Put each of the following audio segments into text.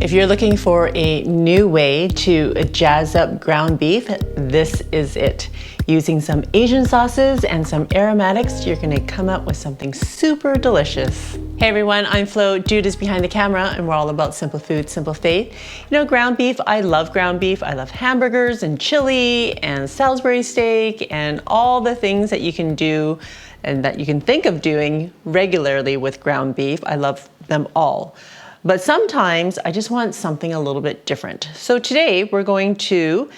If you're looking for a new way to jazz up ground beef, this is it. Using some Asian sauces and some aromatics, you're gonna come up with something super delicious. Hey everyone, I'm Flo, Jude is behind the camera, and we're all about simple food, simple faith. You know, ground beef, I love ground beef. I love hamburgers and chili and Salisbury steak and all the things that you can do and that you can think of doing regularly with ground beef. I love them all. But sometimes I just want something a little bit different. So today we're going to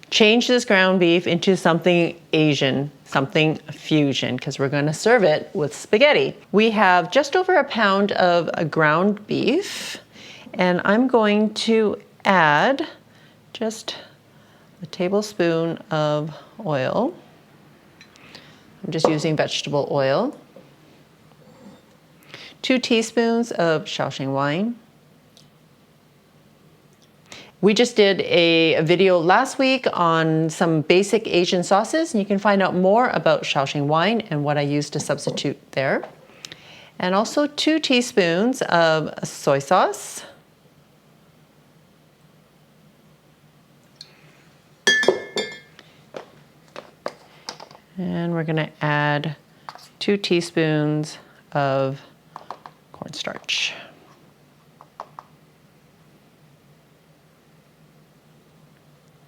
change this ground beef into something Asian, something fusion, because we're going to serve it with spaghetti. We have just over a pound of ground beef, and I'm going to add just a tablespoon of oil. I'm just using vegetable oil. 2 teaspoons of Shaoxing wine. We just did a video last week on some basic Asian sauces, and you can find out more about Shaoxing wine and what I use to substitute there. And also 2 teaspoons of soy sauce. And we're gonna add 2 teaspoons of cornstarch.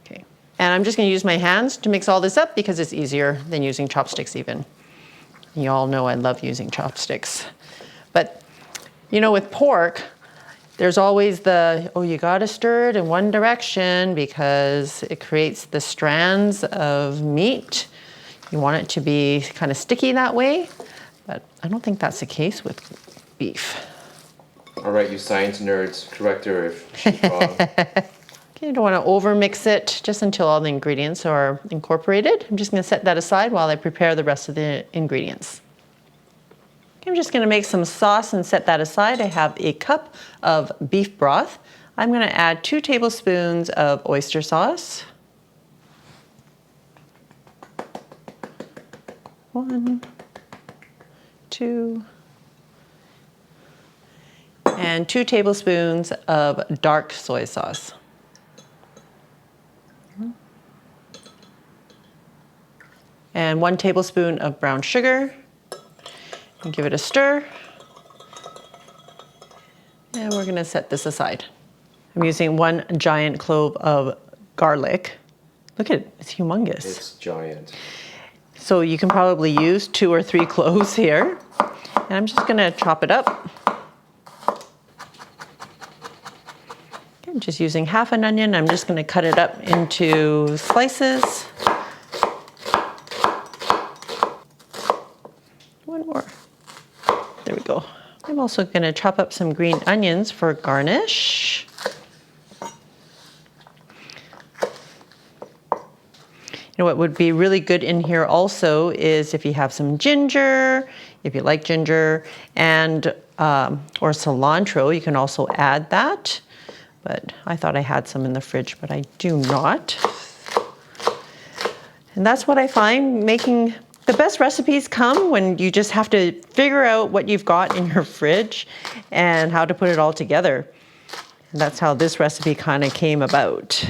Okay, and I'm just going to use my hands to mix all this up because it's easier than using chopsticks even. You all know I love using chopsticks. But, you know, with pork, there's always the, oh, you got to stir it in one direction because it creates the strands of meat. You want it to be kind of sticky that way, but I don't think that's the case with beef. All right, you science nerds, correct her if she's wrong. You don't want to over mix it just until all the ingredients are incorporated. I'm just going to set that aside while I prepare the rest of the ingredients. I'm just going to make some sauce and set that aside. I have a cup of beef broth. I'm going to add 2 tablespoons of oyster sauce. 1, 2, and 2 tablespoons of dark soy sauce. And 1 tablespoon of brown sugar. And give it a stir. And we're gonna set this aside. I'm using 1 giant clove of garlic. Look at it, it's humongous. It's giant. So you can probably use 2 or 3 cloves here. And I'm just gonna chop it up. I'm just using half an onion. I'm just going to cut it up into slices. 1 more. There we go. I'm also going to chop up some green onions for garnish. You know what would be really good in here also is if you have some ginger, if you like ginger, and or cilantro, you can also add that. But I thought I had some in the fridge, but I do not. And that's what I find making the best recipes come when you just have to figure out what you've got in your fridge and how to put it all together. And that's how this recipe kind of came about.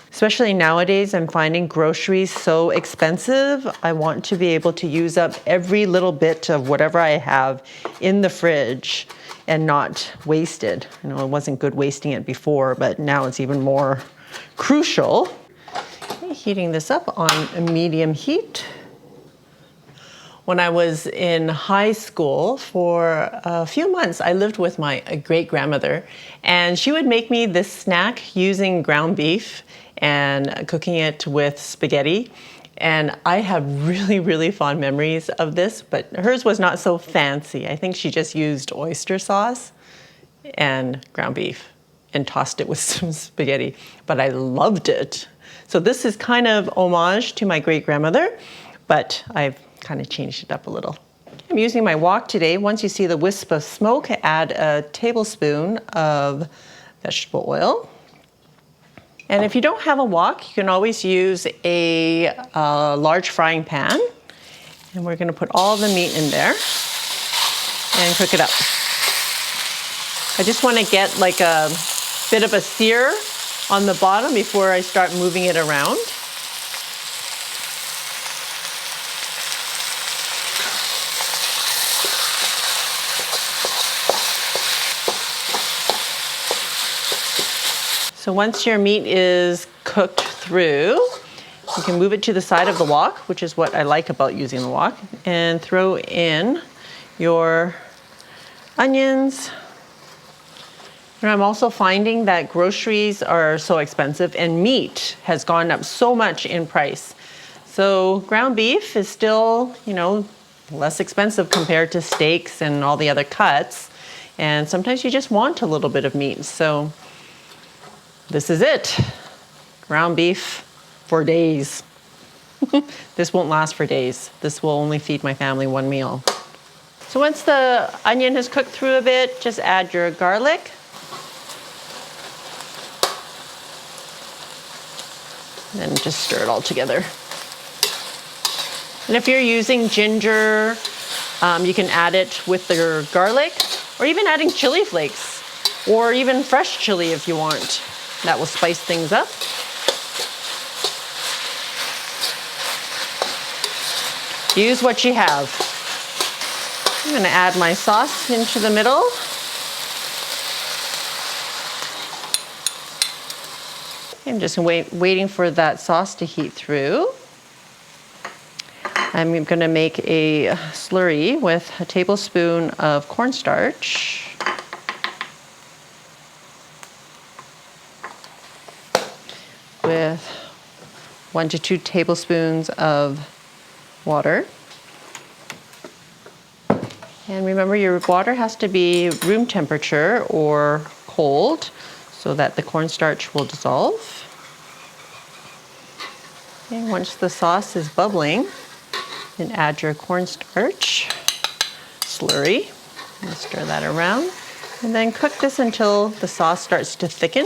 Especially nowadays, I'm finding groceries so expensive. I want to be able to use up every little bit of whatever I have in the fridge and not waste it. You know, it wasn't good wasting it before, but now it's even more crucial. Okay, heating this up on a medium heat. When I was in high school for a few months, I lived with my great-grandmother, and she would make me this snack using ground beef and cooking it with spaghetti. And I have really, really fond memories of this, but hers was not so fancy. I think she just used oyster sauce and ground beef and tossed it with some spaghetti, but I loved it. So this is kind of homage to my great-grandmother, but I've kind of changed it up a little. I'm using my wok today. Once you see the wisp of smoke, add a tablespoon of vegetable oil. And if you don't have a wok, you can always use a large frying pan. And we're going to put all the meat in there and cook it up. I just want to get like a bit of a sear on the bottom before I start moving it around. So once your meat is cooked through, you can move it to the side of the wok, which is what I like about using the wok, and throw in your onions. And I'm also finding that groceries are so expensive and meat has gone up so much in price. So ground beef is still, less expensive compared to steaks and all the other cuts. And sometimes you just want a little bit of meat. So this is it. Ground beef for days. This won't last for days. This will only feed my family one meal. So once the onion has cooked through a bit, just add your garlic. And then just stir it all together. And if you're using ginger, you can add it with your garlic, or even adding chili flakes, or even fresh chili if you want. That will spice things up. Use what you have. I'm going to add my sauce into the middle. I'm just waiting for that sauce to heat through. I'm going to make a slurry with a tablespoon of cornstarch. With 1 to 2 tablespoons of water. And remember, your water has to be room temperature or cold so that the cornstarch will dissolve. And once the sauce is bubbling, then add your cornstarch slurry and stir that around. And then cook this until the sauce starts to thicken.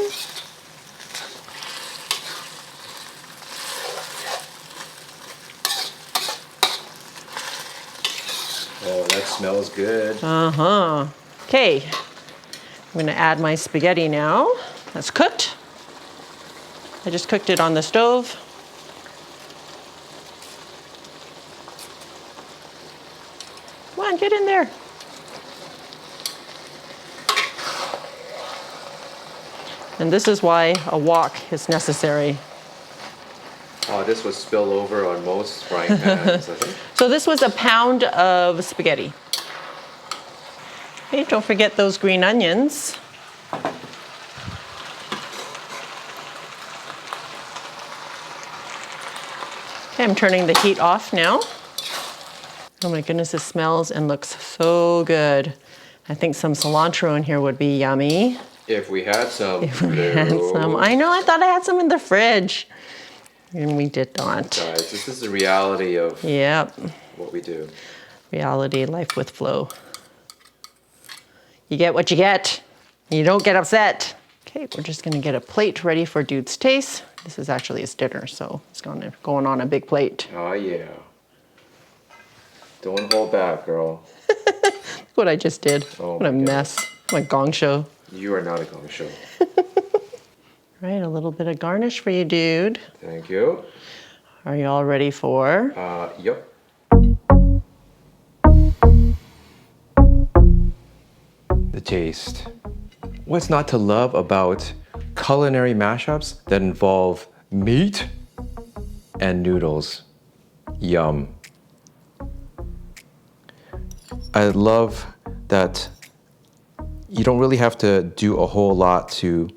Oh, that smells good. Okay, I'm gonna add my spaghetti now. That's cooked. I just cooked it on the stove. Come on, get in there. And this is why a wok is necessary. Oh, this would spill over on most frying pans, I think. So this was a pound of spaghetti. Okay, don't forget those green onions. Okay, I'm turning the heat off now. Oh my goodness, it smells and looks so good. I think some cilantro in here would be yummy. If we had some. If we had some. I know, I thought I had some in the fridge. And we did not. Guys, this is the reality of what we do. Reality, life with Flo. You get what you get. You don't get upset. Okay, we're just gonna get a plate ready for Dude's taste. This is actually his dinner, so it's going on a big plate. Oh yeah. Don't hold back, girl. What I just did. Oh, what a mess. What a gong show. You are not a gong show. Right, a little bit of garnish for you, Dude. Thank you. Are you all ready for? Yep. The taste. What's not to love about culinary mashups that involve meat and noodles? Yum. I love that you don't really have to do a whole lot to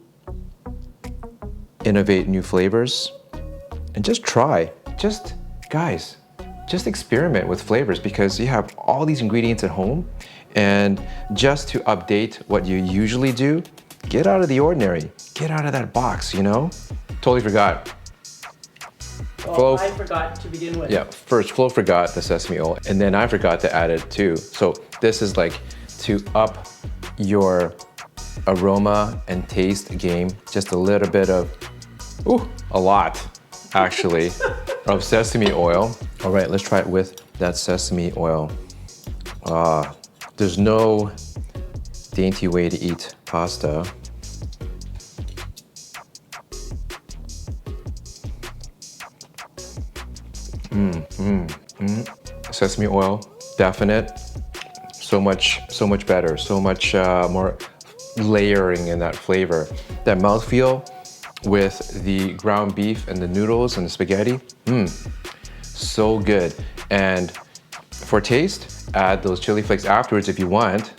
innovate new flavors, and just try. Guys, just experiment with flavors, because you have all these ingredients at home, and just to update what you usually do, get out of the ordinary. Get out of that box, Totally forgot. Oh, I forgot to begin with. Yeah, first Flo forgot the sesame oil, and then I forgot to add it too. So this is like to up your aroma and taste game, just a little bit of, a lot actually, of sesame oil. All right, let's try it with that sesame oil. There's no dainty way to eat pasta. Sesame oil, definite. So much better. So much more layering in that flavor. That mouthfeel with the ground beef and the noodles and the spaghetti. So good. And for taste, add those chili flakes afterwards if you want.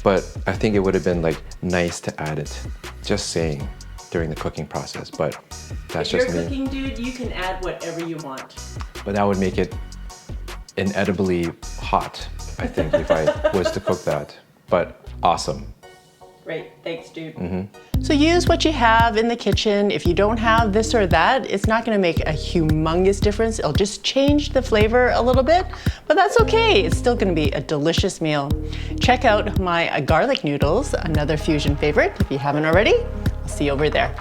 But I think it would have been like nice to add it. Just saying, during the cooking process. But that's just me. If you're cooking, dude, you can add whatever you want. But that would make it inedibly hot, I think, if I was to cook that. But awesome. Great, thanks, dude. So use what you have in the kitchen. If you don't have this or that, it's not gonna make a humongous difference. It'll just change the flavor a little bit, but that's okay. It's still gonna be a delicious meal. Check out my garlic noodles, another fusion favorite, if you haven't already. I'll see you over there.